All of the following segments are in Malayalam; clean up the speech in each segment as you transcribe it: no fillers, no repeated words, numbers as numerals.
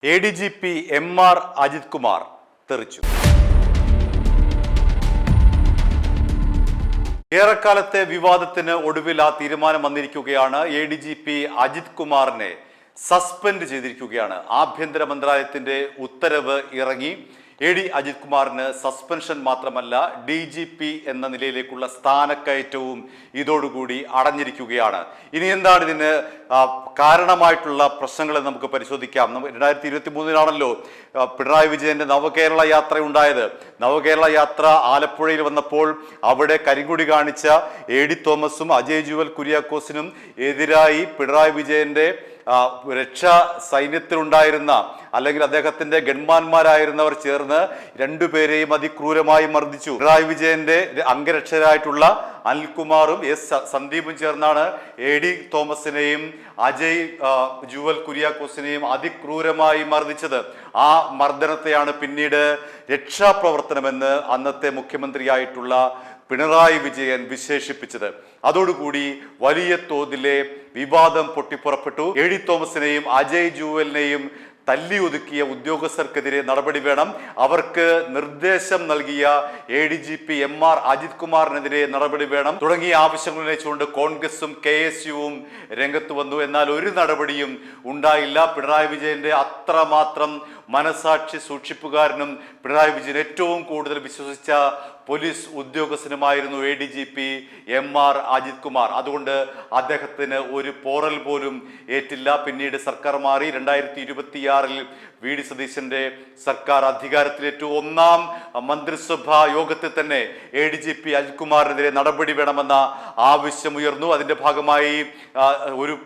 ADGP MR അജിത് കുമാർ തെറിച്ചു. ഏറെക്കാലത്തെ വിവാദത്തിന് ഒടുവിൽ ആ തീരുമാനം വന്നിരിക്കുകയാണ്. ADGP അജിത് കുമാറിനെ സസ്പെൻഡ് ചെയ്തിരിക്കുകയാണ്. ആഭ്യന്തര മന്ത്രാലയത്തിന്റെ ഉത്തരവ് ഇറങ്ങി. AD അജിത് കുമാറിന് സസ്പെൻഷൻ മാത്രമല്ല, DGP എന്ന നിലയിലേക്കുള്ള സ്ഥാനക്കയറ്റവും ഇതോടുകൂടി അടഞ്ഞിരിക്കുകയാണ്. ഇനി എന്താണ് ഇതിന് കാരണമായിട്ടുള്ള പ്രശ്നങ്ങൾ നമുക്ക് പരിശോധിക്കാം. 2023 പിണറായി വിജയന്റെ നവകേരള യാത്ര ഉണ്ടായത്. നവകേരള യാത്ര ആലപ്പുഴയിൽ വന്നപ്പോൾ അവിടെ കരിങ്കൊടി കാണിച്ച AD തോമസും അജയ് ജുവൽ കുര്യാക്കോസിനും എതിരായി പിണറായി വിജയന്റെ രക്ഷാ സൈന്യത്തിലുണ്ടായിരുന്ന അല്ലെങ്കിൽ അദ്ദേഹത്തിന്റെ ഗൺമാന്മാരായിരുന്നവർ ചേർന്ന് രണ്ടുപേരെയും അതിക്രൂരമായി മർദ്ദിച്ചു. പിണറായി വിജയന്റെ അംഗരക്ഷരായിട്ടുള്ള അനിൽകുമാറും സന്ദീപും ചേർന്നാണ് AD തോമസിനെയും അജയ് ജുവൽ കുര്യാക്കോസിനെയും അതിക്രൂരമായി മർദ്ദിച്ചത്. ആ മർദ്ദനത്തെയാണ് പിന്നീട് രക്ഷാപ്രവർത്തനമെന്ന് അന്നത്തെ മുഖ്യമന്ത്രിയായിട്ടുള്ള പിണറായി വിജയൻ വിശേഷിപ്പിച്ചത്. അതോടുകൂടി വലിയ തോതിലെ വിവാദം പൊട്ടിപ്പുറപ്പെട്ടു. AD തോമസിനെയും അജയ് ജുവലിനെയും തല്ലി ഒതുക്കിയ ഉദ്യോഗസ്ഥർക്കെതിരെ നടപടി വേണം, അവർക്ക് നിർദ്ദേശം നൽകിയ ADGP MR അജിത് കുമാറിനെതിരെ നടപടി വേണം തുടങ്ങിയ ആവശ്യങ്ങൾ ഉന്നയിച്ചുകൊണ്ട് കോൺഗ്രസും KSUവും രംഗത്ത് വന്നു. എന്നാൽ ഒരു നടപടിയും ഉണ്ടായില്ല. പിണറായി വിജയന്റെ അത്രമാത്രം മനസാക്ഷി സൂക്ഷിപ്പുകാരനും പിണറായി വിജയൻ ഏറ്റവും കൂടുതൽ വിശ്വസിച്ച പോലീസ് ഉദ്യോഗസ്ഥനുമായിരുന്നു ADGP MR അജിത് കുമാർ. അതുകൊണ്ട് അദ്ദേഹത്തിന് ഒരു പോറൽ പോലും ഏറ്റില്ല. പിന്നീട് സർക്കാർ മാറി. 2026 VD സതീശന്റെ സർക്കാർ അധികാരത്തിലേറ്റു. ഒന്നാം മന്ത്രിസഭാ യോഗത്തിൽ തന്നെ ADGP അജിത് കുമാറിനെതിരെ നടപടി വേണമെന്ന ആവശ്യമുയർന്നു. അതിന്റെ ഭാഗമായി ഒരു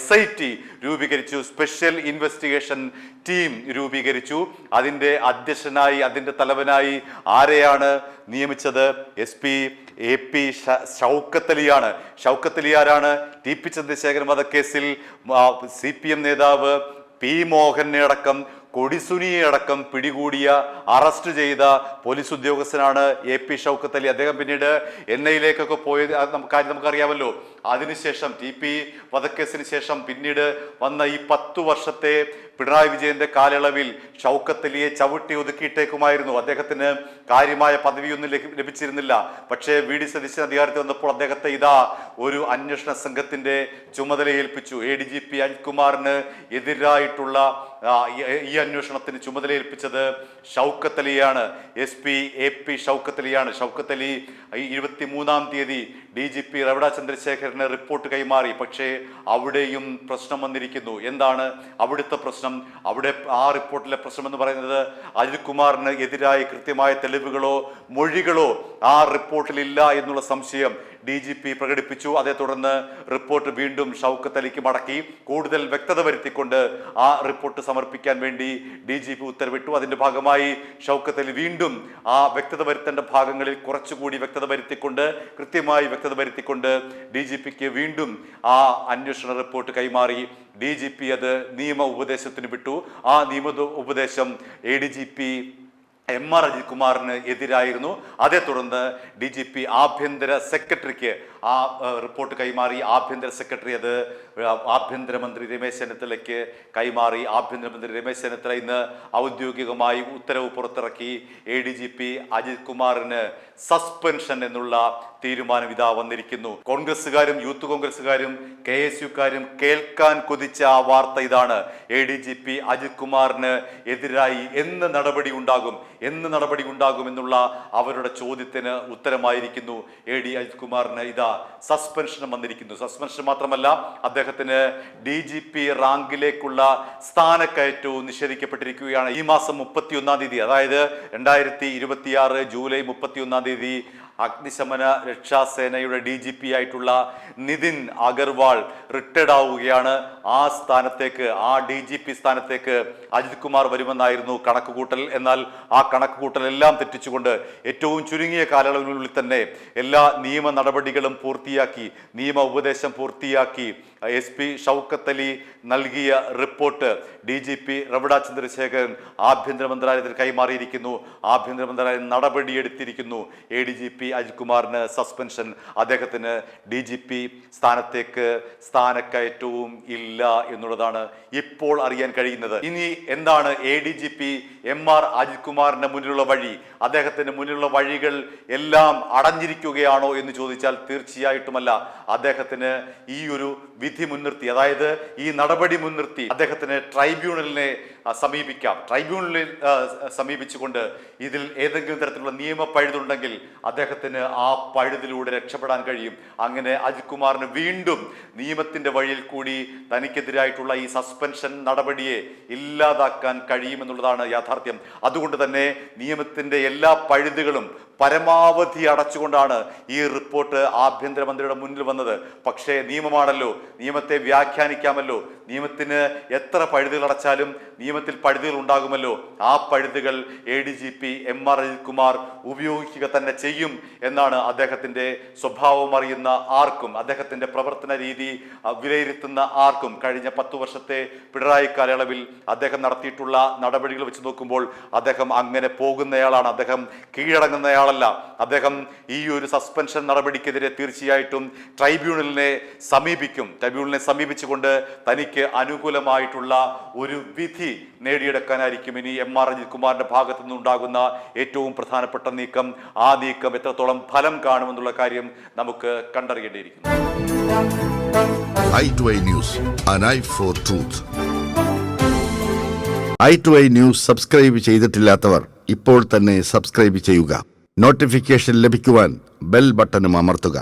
SIT രൂപീകരിച്ചു, സ്പെഷ്യൽ ഇൻവെസ്റ്റിഗേഷൻ ടീം രൂപീകരിച്ചു. അതിന്റെ അധ്യക്ഷനായി, അതിന്റെ തലവനായി ആരെയാണ് നിയമിച്ചത്? SP AP Shoukath അലിയാണ്. ഷൗക്കത്ത് അലി ആരാണ്? TP ചന്ദ്രശേഖരൻ വധക്കേസിൽ CPM നേതാവ് P മോഹനെ അടക്കം കൊടിസുനിയെ അടക്കം പിടികൂടിയ, അറസ്റ്റ് ചെയ്ത പോലീസ് ഉദ്യോഗസ്ഥനാണ് AP ഷൗക്കത്ത് അലി. അദ്ദേഹം പിന്നീട് NIയിലേക്കൊക്കെ പോയത് കാര്യം നമുക്കറിയാമല്ലോ. അതിനുശേഷം TP വധക്കേസിന് ശേഷം പിന്നീട് വന്ന ഈ 10 വർഷത്തെ പിണറായി വിജയന്റെ കാലയളവിൽ ഷൗക്കത്ത് അലിയെ ചവിട്ടി ഒതുക്കിയിട്ടേക്കുമായിരുന്നു. അദ്ദേഹത്തിന് കാര്യമായ പദവിയൊന്നും ലഭിച്ചിരുന്നില്ല. പക്ഷേ VD സതീശൻ അധികാരത്തിൽ വന്നപ്പോൾ അദ്ദേഹത്തെ ഒരു അന്വേഷണ സംഘത്തിന്റെ ചുമതല ഏൽപ്പിച്ചു. ADGP അജിത് കുമാറിന് എതിരായിട്ടുള്ള ഈ അന്വേഷണത്തിന് ചുമതല ഏൽപ്പിച്ചത് ഷൗക്കത്ത് അലിയാണ്. SP AP Shoukath അലിയാണ്. ഷൗക്കത്ത് അലി 23-ാം തീയതി DGP റവട ചന്ദ്രശേഖരന് റിപ്പോർട്ട് കൈമാറി. പക്ഷേ അവിടെയും പ്രശ്നം വന്നിരിക്കുന്നു. എന്താണ് അവിടുത്തെ പ്രശ്നം? അവിടെ ആ റിപ്പോർട്ടിലെ പ്രശ്നം എന്ന് പറയുന്നത് അജിത് കുമാറിന് എതിരായി കൃത്യമായ തെളിവുകളോ മൊഴികളോ ആ റിപ്പോർട്ടിലില്ല എന്നുള്ള സംശയം DGP പ്രകടിപ്പിച്ചു. അതേ തുടർന്ന് റിപ്പോർട്ട് വീണ്ടും ഷൗക്കത്ത് അലിക്ക് മടക്കി കൂടുതൽ വ്യക്തത വരുത്തിക്കൊണ്ട് ആ റിപ്പോർട്ട് സമർപ്പിക്കാൻ വേണ്ടി DGP ഉത്തരവിട്ടു. അതിന്റെ ഭാഗമായി ഷൗക്കത്ത് അലി വീണ്ടും ആ വ്യക്തത വരുത്തേണ്ട ഭാഗങ്ങളിൽ കുറച്ചുകൂടി വ്യക്തത വരുത്തിക്കൊണ്ട്, കൃത്യമായി വ്യക്തത വരുത്തിക്കൊണ്ട് DGPക്ക് വീണ്ടും ആ അന്വേഷണ റിപ്പോർട്ട് കൈമാറി. DGP അത് നിയമ ഉപദേശത്തിന് വിട്ടു. ആ നിയമ ഉപദേശം ADGP MR അജിത് കുമാറിന് എതിരായിരുന്നു. അതേ തുടർന്ന് DGP ആഭ്യന്തര സെക്രട്ടറിക്ക് ആ റിപ്പോർട്ട് കൈമാറി. ആഭ്യന്തര സെക്രട്ടറി അത് ആഭ്യന്തരമന്ത്രി രമേശ് ചെന്നിത്തലയ്ക്ക് കൈമാറി. ആഭ്യന്തരമന്ത്രി രമേശ് ചെന്നിത്തല ഇന്ന് ഔദ്യോഗികമായി ഉത്തരവ് പുറത്തിറക്കി. ADGP അജിത് കുമാറിന് സസ്പെൻഷൻ എന്നുള്ള തീരുമാനം വന്നിരിക്കുന്നു. കോൺഗ്രസുകാരും യൂത്ത് കോൺഗ്രസുകാരും KSUക്കാരും കേൾക്കാൻ കൊതിച്ച ആ വാർത്ത ഇതാണ്. ADGP അജിത് കുമാറിന് എതിരായി എന്ന് നടപടി ഉണ്ടാകും എന്നുള്ള അവരുടെ ചോദ്യത്തിന് ഉത്തരമായിരിക്കുന്നു AD അജിത് കുമാറിന് സസ്പെൻഷൻ വന്നിരിക്കുന്നു. സസ്പെൻഷൻ മാത്രമല്ല, അദ്ദേഹത്തിന് DGP റാങ്കിലേക്കുള്ള സ്ഥാനക്കയറ്റവും നിഷേധിക്കപ്പെട്ടിരിക്കുകയാണ്. ഈ മാസം 31-ാം തീയതി, അതായത് 2026 ജൂലൈ 31-ാം തീയതി അഗ്നിശമന രക്ഷാസേനയുടെ DGP ആയിട്ടുള്ള നിതിൻ അഗർവാൾ റിട്ടയർഡ് ആവുകയാണ്. ആ സ്ഥാനത്തേക്ക്, ആ DGP സ്ഥാനത്തേക്ക് അജിത് കുമാർ വരുമെന്നായിരുന്നു കണക്കുകൂട്ടൽ. എന്നാൽ ആ കണക്കുകൂട്ടലെല്ലാം തെറ്റിച്ചുകൊണ്ട് ഏറ്റവും ചുരുങ്ങിയ കാലയളവിനുള്ളിൽ തന്നെ എല്ലാ നിയമ നടപടികളും പൂർത്തിയാക്കി, നിയമ ഉപദേശം പൂർത്തിയാക്കി SP ഷൗക്കത്ത് അലി നൽകിയ റിപ്പോർട്ട് DGP റവട ചന്ദ്രശേഖരൻ ആഭ്യന്തര മന്ത്രാലയത്തിന് കൈമാറിയിരിക്കുന്നു. ആഭ്യന്തര മന്ത്രാലയം നടപടിയെടുത്തിരിക്കുന്നു. ADGP അജിത് കുമാറിന് സസ്പെൻഷൻ, അദ്ദേഹത്തിന് DGP സ്ഥാനത്തേക്ക് സ്ഥാനക്കയറ്റവും ഇല്ല എന്നുള്ളതാണ് ഇപ്പോൾ അറിയാൻ കഴിയുന്നത്. ഇനി എന്താണ് ADGP MR അജിത് കുമാറിന്റെ മുന്നിലുള്ള വഴി? അദ്ദേഹത്തിന് മുന്നിലുള്ള വഴികൾ എല്ലാം അടഞ്ഞിരിക്കുകയാണോ എന്ന് ചോദിച്ചാൽ തീർച്ചയായിട്ടുമല്ല. അദ്ദേഹത്തിന് ഈ ഒരു വിധി മുൻനിർത്തി, അതായത് ഈ നടപടി മുൻനിർത്തി അദ്ദേഹത്തിന് ട്രൈബ്യൂണലിനെ സമീപിക്കാം. ട്രൈബ്യൂണലിൽ സമീപിച്ചുകൊണ്ട് ഇതിൽ ഏതെങ്കിലും തരത്തിലുള്ള നിയമ പഴുതുണ്ടെങ്കിൽ അദ്ദേഹത്തിന് ആ പഴുതിലൂടെ രക്ഷപ്പെടാൻ കഴിയും. അങ്ങനെ അജിത് കുമാറിന് വീണ്ടും നിയമത്തിന്റെ വഴിയിൽ കൂടി തനിക്കെതിരായിട്ടുള്ള ഈ സസ്പെൻഷൻ നടപടിയെ ഇല്ലാതാക്കാൻ കഴിയുമെന്നുള്ളതാണ് യാഥാർത്ഥ്യം. അതുകൊണ്ട് തന്നെ നിയമത്തിന്റെ എല്ലാ പഴുതുകളും പരമാവധി അടച്ചുകൊണ്ടാണ് ഈ റിപ്പോർട്ട് ആഭ്യന്തരമന്ത്രിയുടെ മുന്നിൽ വന്നത്. പക്ഷേ നിയമമാണല്ലോ, നിയമത്തെ വ്യാഖ്യാനിക്കാമല്ലോ. നിയമത്തിന് എത്ര പഴുതുകൾ അടച്ചാലും നിയമത്തിൽ പഴുതുകൾ ഉണ്ടാകുമല്ലോ. ആ പഴുതുകൾ ADGP MR അജിത് കുമാർ ഉപയോഗിക്കുക തന്നെ ചെയ്യും എന്നാണ് അദ്ദേഹത്തിന്റെ സ്വഭാവം അറിയുന്ന ആർക്കും, അദ്ദേഹത്തിന്റെ പ്രവർത്തന രീതി വിലയിരുത്തുന്ന ആർക്കും, കഴിഞ്ഞ 10 വർഷത്തെ പിണറായി കാലയളവിൽ അദ്ദേഹം നടത്തിയിട്ടുള്ള നടപടികൾ വെച്ച് നോക്കുമ്പോൾ അദ്ദേഹം അങ്ങനെ പോകുന്നയാളാണ്. അദ്ദേഹം കീഴടങ്ങുന്നയാളല്ല. അദ്ദേഹം ഈ ഒരു സസ്പെൻഷൻ നടപടിക്കെതിരെ തീർച്ചയായിട്ടും ട്രൈബ്യൂണലിനെ സമീപിക്കും. ട്രൈബ്യൂണലിനെ സമീപിച്ചുകൊണ്ട് തനിക്ക് അനുകൂലമായിട്ടുള്ള ഒരു വിധി നേടിയെടുക്കാനായിരിക്കും ഇനി MR അജിത് കുമാറിന്റെ ഭാഗത്തു നിന്നുണ്ടാകുന്ന ഏറ്റവും പ്രധാനപ്പെട്ട നീക്കം. ആ നീക്കം എത്രത്തോളം ഫലം കാണുമെന്നുള്ള കാര്യം നമുക്ക് കണ്ടറിയേണ്ടിയിരിക്കുന്നു. i2i News, an eye for truth. i2i News subscribe ചെയ്തിട്ടില്ലാത്തവർ ഇപ്പോൾ തന്നെ സബ്സ്ക്രൈബ് ചെയ്യുക. നോട്ടിഫിക്കേഷൻ ലഭിക്കുവാൻ ബെൽ ബട്ടണും അമർത്തുക.